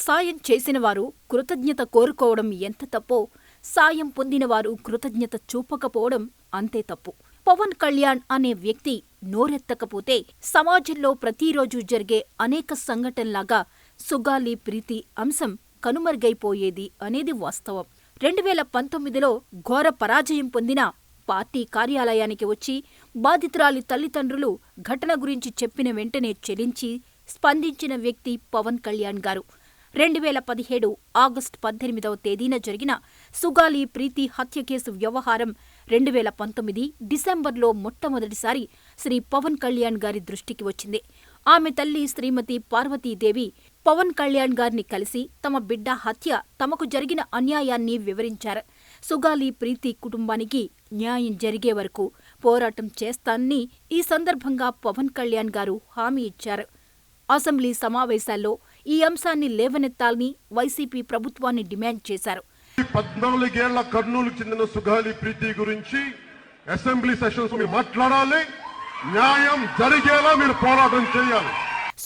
సాయం చేసినవారు కృతజ్ఞత కోరుకోవడం ఎంత తప్పో, సాయం పొందినవారు కృతజ్ఞత చూపకపోవడం అంతే తప్పు. పవన్ కళ్యాణ్ అనే వ్యక్తి నోరెత్తకపోతే సమాజంలో ప్రతిరోజు జరిగే అనేక సంఘటనలాగా సుగాలి ప్రీతి అంశం కనుమరుగైపోయేది అనేది వాస్తవం. 2019లో ఘోర పరాజయం పొందిన పార్టీ కార్యాలయానికి వచ్చి బాధితురాలి తల్లిదండ్రులు ఘటన గురించి చెప్పిన వెంటనే చెలించి స్పందించిన వ్యక్తి పవన్ కళ్యాణ్ గారు. 2017 ఆగస్టు 18వ తేదీన జరిగిన సుగాలి ప్రీతి హత్య కేసు వ్యవహారం 2019 డిసెంబర్లో మొట్టమొదటిసారి శ్రీ పవన్ కళ్యాణ్ గారి దృష్టికి వచ్చింది. ఆమె తల్లి శ్రీమతి పార్వతీదేవి పవన్ కళ్యాణ్ గారిని కలిసి తమ బిడ్డ హత్య తమకు జరిగిన అన్యాయాన్ని వివరించారు. సుగాలి ప్రీతి కుటుంబానికి న్యాయం జరిగే వరకు పోరాటం చేస్తానని ఈ సందర్భంగా పవన్ కళ్యాణ్ గారు హామీ ఇచ్చారు. అసెంబ్లీ సమావేశాల్లో ఈ అంశాన్ని లేవనెత్తాలని వైసీపీ ప్రభుత్వాన్ని డిమాండ్ చేశారు. 14 ఏళ్ల కర్నూలుకు చెందిన సుగాలి ప్రీతి గురించి అసెంబ్లీ సెషన్స్ మీరు మాట్లాడాలి, న్యాయం జరిగేలా మీరు పోరాటం చేయాలి.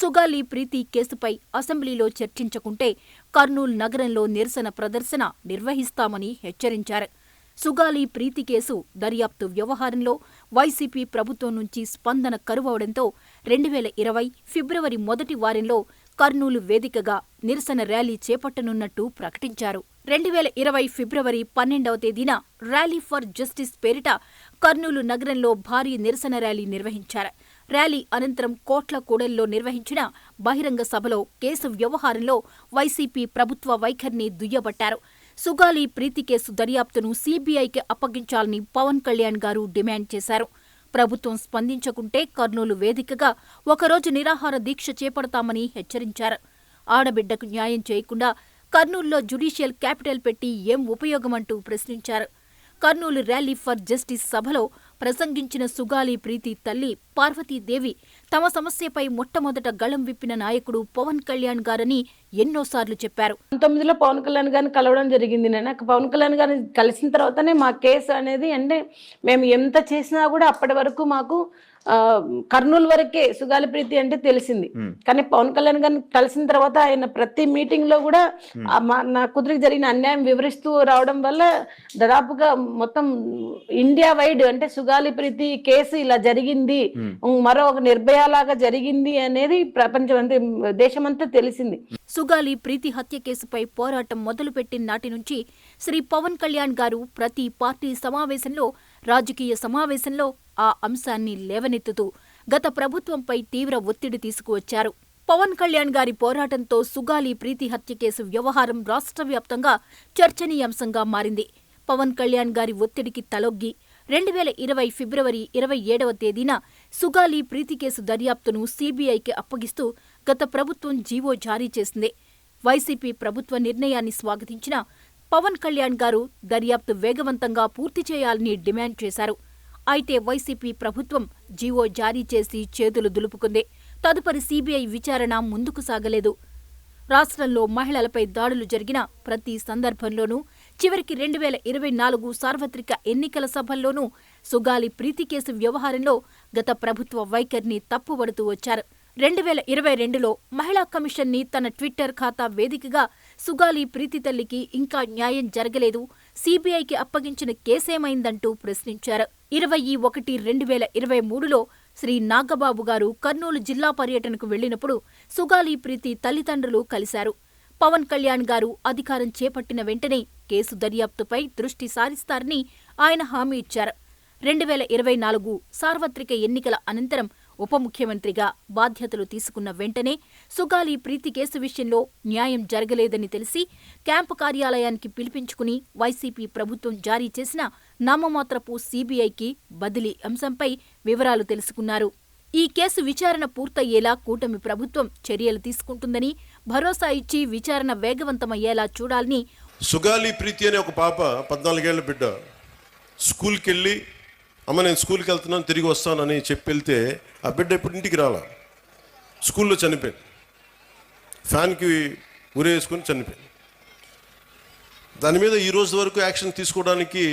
సుగాలి ప్రీతి కేసుపై అసెంబ్లీలో చర్చించకుంటే కర్నూలు నగరంలో నిరసన ప్రదర్శన నిర్వహిస్తామని హెచ్చరించారు. సుగాలి ప్రీతి కేసు దర్యాప్తు వ్యవహారంలో వైసీపీ ప్రభుత్వం నుంచి స్పందన కరువవడంతో 2020 ఫిబ్రవరి మొదటి వారంలో కర్నూలు వేదికగా నిరసన ర్యాలీ చేపట్టనున్నట్టు ప్రకటించారు. 2020 ఫిబ్రవరి 12వ తేదీన ర్యాలీ ఫర్ జస్టిస్ పేరిట కర్నూలు నగరంలో భారీ నిరసన ర్యాలీ నిర్వహించారు. ర్యాలీ అనంతరం కోట్లకూడలిలో నిర్వహించిన బహిరంగ సభలో కేసు వ్యవహారంలో వైసీపీ ప్రభుత్వ వైఖరిని దుయ్యబట్టారు. సుగాలి ప్రీతి కేసు దర్యాప్తును సీబీఐకి అప్పగించాలని పవన్ కళ్యాణ్ గారు డిమాండ్ చేశారు. ప్రభుత్వం స్పందించకుంటే కర్నూలు వేదికగా ఒకరోజు నిరాహార దీక్ష చేపడతామని హెచ్చరించారు. ఆడబిడ్డకు న్యాయం చేయకుండా కర్నూలులో జ్యుడిషియల్ క్యాపిటల్ పెట్టి ఏం ఉపయోగమంటూ ప్రశ్నించారు. కర్నూలు ర్యాలీ ఫర్ జస్టిస్ సభలో ప్రసంగించిన సుగాలి ప్రీతి తల్లి పార్వతీదేవి తమ సమస్యపై మొట్టమొదట గళం విప్పిన నాయకుడు పవన్ కళ్యాణ్ గారని ఎన్నోసార్లు చెప్పారు. 19లో పవన్ కళ్యాణ్ గారిని కలవడం జరిగింది. నాకు పవన్ కళ్యాణ్ గారిని కలిసిన తర్వాతనే మా కేసు అనేది, అంటే మేము ఎంత చేసినా కూడా అప్పటి వరకు మాకు కర్నూలు వరకే సుగాలి ప్రీతి అంటే తెలిసింది. కానీ పవన్ కళ్యాణ్ గారిని కలిసిన తర్వాత ఆయన ప్రతి మీటింగ్ లో కూడా నా కూతురికి జరిగిన అన్యాయం వివరిస్తూ రావడం వల్ల దాదాపుగా మొత్తం ఇండియా వైడ్ అంటే సుగాలి ప్రీతి కేసు ఇలా జరిగింది, మరో ఒక నిర్భయలాగా జరిగింది అనేది ప్రపంచం అంటే దేశమంతా తెలిసింది. సుగాలి ప్రీతి హత్య కేసుపై పోరాటం మొదలుపెట్టిన నాటి నుంచి శ్రీ పవన్ కళ్యాణ్ గారు ప్రతి పార్టీ సమావేశంలో, రాజకీయ సమావేశంలో ఆ అంశాన్ని లేవనెత్తుతూ గత ప్రభుత్వంపై తీవ్ర ఒత్తిడి తీసుకువచ్చారు. పవన్ కళ్యాణ్ గారి పోరాటంతో సుగాలి ప్రీతి హత్య కేసు వ్యవహారం రాష్ట్ర వ్యాప్తంగా చర్చనీయాంశంగా మారింది. పవన్ కళ్యాణ్ గారి ఒత్తిడికి తలొగ్గి 2020 ఫిబ్రవరి 27వ తేదీన సుగాలి ప్రీతి కేసు దర్యాప్తును సీబీఐకి అప్పగిస్తూ గత ప్రభుత్వం జీవో జారీ చేసింది. వైసీపీ ప్రభుత్వ నిర్ణయాన్ని స్వాగతించిన పవన్ కళ్యాణ్ గారు దర్యాప్తు వేగవంతంగా పూర్తి చేయాలని డిమాండ్ చేశారు. అయితే వైసీపీ ప్రభుత్వం జీవో జారీ చేసి చేతులు దులుపుకుంది. తదుపరి సీబీఐ విచారణ ముందుకు సాగలేదు. రాష్ట్రంలో మహిళలపై దాడులు జరిగిన ప్రతి సందర్భంలోనూ, చివరికి 2024 సార్వత్రిక ఎన్నికల సభల్లోనూ సుగాలి ప్రీతి కేసు వ్యవహారంలో గత ప్రభుత్వ వైఖరిని తప్పుబడుతూ వచ్చారు. 2022లో మహిళా కమిషన్ని తన ట్విట్టర్ ఖాతా వేదికగా సుగాలి ప్రీతి తల్లికి ఇంకా న్యాయం జరగలేదు, సీబీఐకి అప్పగించిన కేసేమైందంటూ ప్రశ్నించారు. 21/2023లో శ్రీ నాగబాబు గారు కర్నూలు జిల్లా పర్యటనకు వెళ్లినప్పుడు సుగాలి ప్రీతి తల్లిదండ్రులు కలిశారు. పవన్ కళ్యాణ్ గారు అధికారం చేపట్టిన వెంటనే కేసు దర్యాప్తుపై దృష్టి సారిస్తారని ఆయన హామీ ఇచ్చారు. 2024 సార్వత్రిక ఎన్నికల అనంతరం ఉప ముఖ్యమంత్రిగా బాధ్యతలు తీసుకున్న వెంటనే సుగాలి ప్రీతి కేసు విషయంలో న్యాయం జరగలేదని తెలిసి క్యాంపు కార్యాలయానికి పిలిపించుకుని వైసీపీ ప్రభుత్వం జారీ చేసిన నామమాత్రపు సీబీఐకి బదిలీ అంశంపై వివరాలు తెలుసుకున్నారు. ఈ కేసు విచారణ పూర్తయ్యేలా కూటమి ప్రభుత్వం చర్యలు తీసుకుంటుందని భరోసా ఇచ్చి విచారణ వేగవంతమయ్యేలా చూడాలని. సుగాలి ప్రీతి అనే ఒక పాప 14 ఏళ్ల బిడ్డ స్కూల్కి వెళ్ళి, అమ్మ నేను స్కూల్కి వెళ్తున్నాను తిరిగి వస్తానని చెప్పి వెళ్తే ఆ బిడ్డ ఇప్పుడు ఇంటికి రాలా, స్కూల్లో చనిపోయింది. ఫ్యాన్కి ఉరేసుకొని చనిపోయింది. దాని మీద ఈ రోజు వరకు యాక్షన్ తీసుకోవడానికి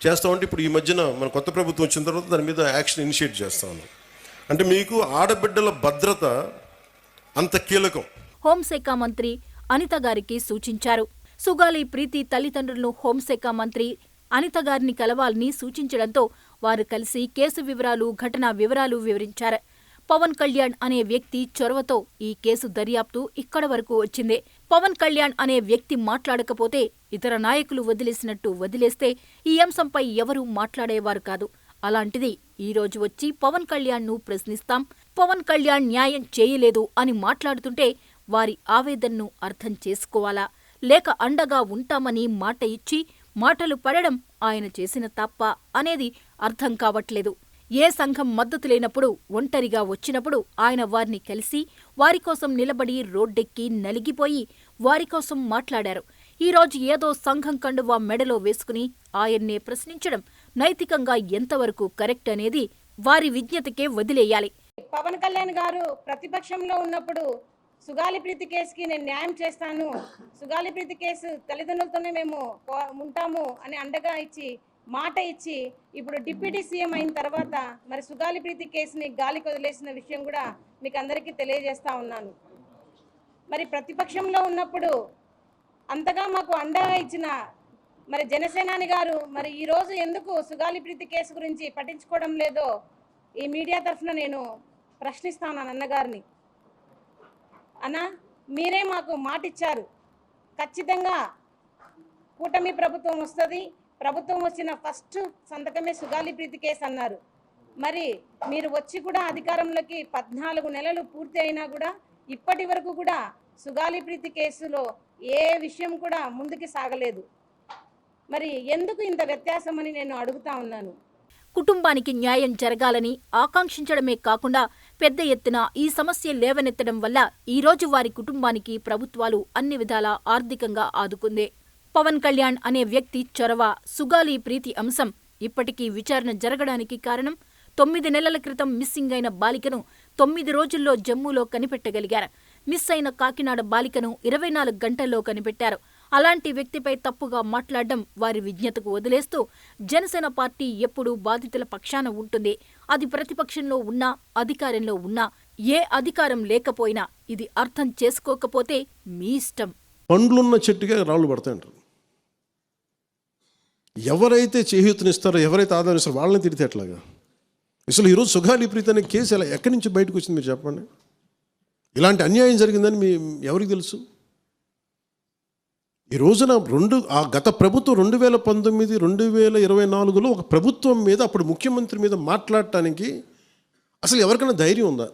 చేస్తామంటే ఇప్పుడు ఈ మధ్యన మన కొత్త ప్రభుత్వం వచ్చిన తర్వాత దాని మీద యాక్షన్ ఇనిషియేట్ చేస్తా ఉన్నాం. అంటే మీకు ఆడబిడ్డల భద్రత అంత కీలకం. హోంశాఖ మంత్రి అనిత గారికి సూచించారు. సుగాలి ప్రీతి తల్లిదండ్రులను హోంశాఖ మంత్రి అనిత గారిని కలవాలని సూచించడంతో వారు కలిసి కేసు వివరాలు, ఘటనా వివరాలు వివరించారు. పవన్ కళ్యాణ్ అనే వ్యక్తి చొరవతో ఈ కేసు దర్యాప్తు ఇక్కడ వరకు వచ్చింది. పవన్ కళ్యాణ్ అనే వ్యక్తి మాట్లాడకపోతే ఇతర నాయకులు వదిలేసినట్టు వదిలేస్తే ఈ అంశంపై ఎవరూ మాట్లాడేవారు కాదు. అలాంటిది ఈ రోజు వచ్చి పవన్ కళ్యాణ్ను ప్రశ్నిస్తాం, పవన్ కళ్యాణ్ న్యాయం చేయలేదు అని మాట్లాడుతుంటే వారి ఆవేదనను అర్థం చేసుకోవాలా, లేక అండగా ఉంటామని మాట ఇచ్చి మాటలు పడడం ఆయన చేసిన తప్ప అనేది అర్థం కావట్లేదు. ఏ సంఘం మద్దతు లేనప్పుడు, ఒంటరిగా వచ్చినప్పుడు ఆయన వారిని కలిసి వారికోసం నిలబడి రోడ్డెక్కి నలిగిపోయి వారికోసం మాట్లాడారు. ఈరోజు ఏదో సంఘం కండువా మెడలో వేసుకుని ఆయన్నే ప్రశ్నించడం నైతికంగా ఎంతవరకు కరెక్ట్ అనేది వారి విజ్ఞతకే వదిలేయాలి. పవన్ కళ్యాణ్ గారు ప్రతిపక్షంలో ఉన్నప్పుడు సుగాలి ప్రీతి కేసుకి నేను న్యాయం చేస్తాను, సుగాలి ప్రీతి కేసు తల్లిదండ్రులతోనే మేము ఉంటాము అని అండగా ఇచ్చి మాట ఇచ్చి ఇప్పుడు డిప్యూటీ సీఎం అయిన తర్వాత మరి సుగాలి ప్రీతి కేసుని గాలికి వదిలేసిన విషయం కూడా మీకు అందరికీ తెలియజేస్తా ఉన్నాను. మరి ప్రతిపక్షంలో ఉన్నప్పుడు అంతగా మాకు అండగా ఇచ్చిన మరి జనసేనాని గారు మరి ఈరోజు ఎందుకు సుగాలి ప్రీతి కేసు గురించి పట్టించుకోవడం లేదో ఈ మీడియా తరఫున నేను ప్రశ్నిస్తాను అన్నగారిని. అన్న, మీరే మాకు మాట ఇచ్చారు, ఖచ్చితంగా కూటమి ప్రభుత్వం వస్తుంది, ప్రభుత్వం వచ్చిన ఫస్ట్ సంతకమే సుగాలి ప్రీతి కేసు అన్నారు. మరి మీరు వచ్చి కూడా అధికారంలోకి 14 నెలలు పూర్తి అయినా కూడా ఇప్పటి వరకు కూడా సుగాలి ప్రీతి కేసులో ఏ విషయం కూడా ముందుకు సాగలేదు. మరి ఎందుకు ఇంత వ్యత్యాసం అని నేను అడుగుతా ఉన్నాను. కుటుంబానికి న్యాయం జరగాలని ఆకాంక్షించడమే కాకుండా పెద్ద ఎత్తున ఈ సమస్య లేవనెత్తడం వల్ల ఈరోజు వారి కుటుంబానికి ప్రభుత్వాలు అన్ని విధాలా ఆర్థికంగా ఆదుకుందే. పవన్ కళ్యాణ్ అనే వ్యక్తి చొరవ, సుగాలి ప్రీతి అంశం ఇప్పటికీ విచారణ జరగడానికి కారణం 9 నెలల క్రితం మిస్సింగ్ అయిన బాలికను 9 రోజుల్లో జమ్మూలో కనిపెట్టగలిగారు. మిస్ అయిన కాకినాడ బాలికను 24 గంటల్లో కనిపెట్టారు. అలాంటి వ్యక్తిపై తప్పుగా మాట్లాడడం వారి విజ్ఞతకు వదిలేస్తూ జనసేన పార్టీ ఎప్పుడూ బాధితుల పక్షాన ఉంటుంది. అది ప్రతిపక్షంలో ఉన్నా, అధికారంలో ఉన్నా, ఏ అధికారం లేకపోయినా ఇది అర్థం చేసుకోకపోతే మీ ఇష్టం. పండ్లున్న చెట్టుగా రాళ్ళు పడతాయంటారు. ఎవరైతే చేయూతనిస్తారో, ఎవరైతే ఆదరిస్తారో వాళ్ళని తిడితే ఎట్లాగా? అసలు ఈరోజు సుగాలి ప్రీతి అనే కేసు ఎలా ఎక్కడి నుంచి బయటకు వచ్చింది మీరు చెప్పండి. ఇలాంటి అన్యాయం జరిగిందని ఎవరికి తెలుసు? ఈ రోజున గత ప్రభుత్వం 2019, 2024లో ఒక ప్రభుత్వం మీద, అప్పుడు ముఖ్యమంత్రి మీద మాట్లాడటానికి అసలు ఎవరికైనా ధైర్యం ఉందా?